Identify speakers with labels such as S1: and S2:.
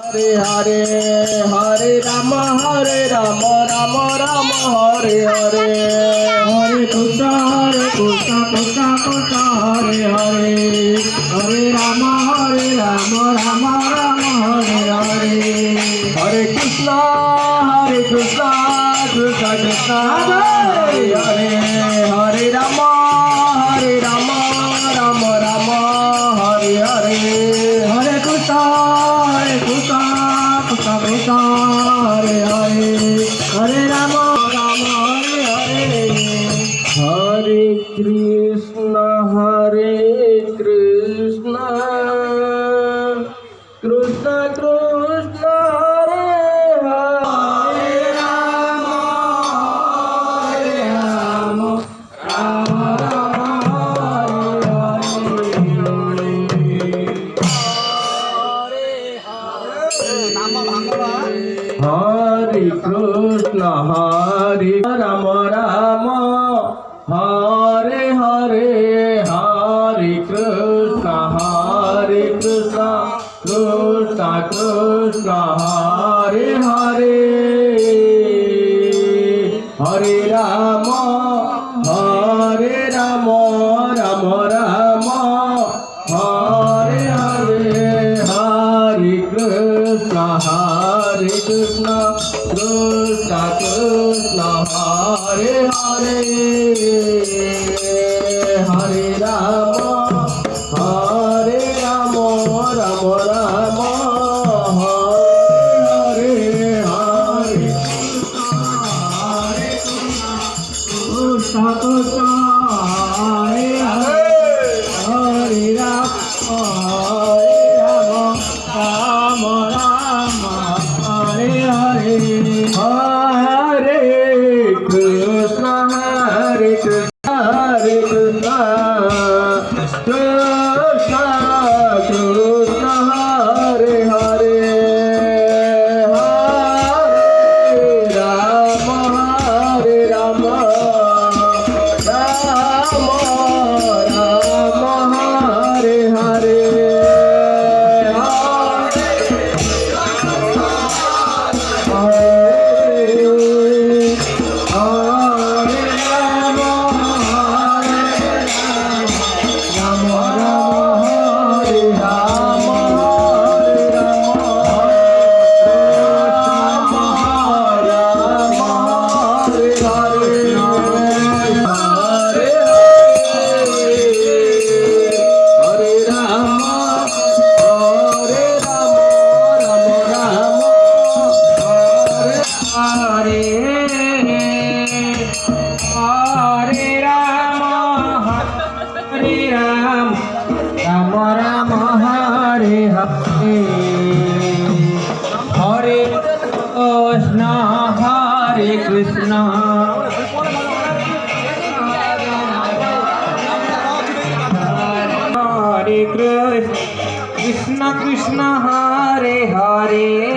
S1: Hare Hare Hare Ram Ram Ram Hare Hare
S2: Hare Krishna Krishna Krishna Hare Hare Hare Ram Ram Ram Hare Hare
S1: Hare Krishna Krishna Krishna Hare Hare Hare Ram Ram Ram Hare Hare
S2: Hare Krishna Krishna Krishna Hare Hare Hare Ram Ram Hare Hare
S1: Hare Krishna Krishna Krishna Krishna Hare Hare
S2: Ram Ram
S1: Hare Krishna Hare Ram Ram Hare Hare Hare Krishna Krishna Krishna Hare Hare Hare Ram Ram Ram Hare Hare Hare Krishna Krishna Krishna Hare Hare Hare Ram Ram Ram Hare Hare
S2: Krishna Krishna Hare Hare Hare Ram Ram Ram Hare Hare
S1: Hare Krishna Krishna Krishna Krishna Hare Hare Hare Ram Ram Hare Hare
S2: Ram Hare Hare Hare Krishna Hare Krishna Hare Krishna Krishna Hare Hare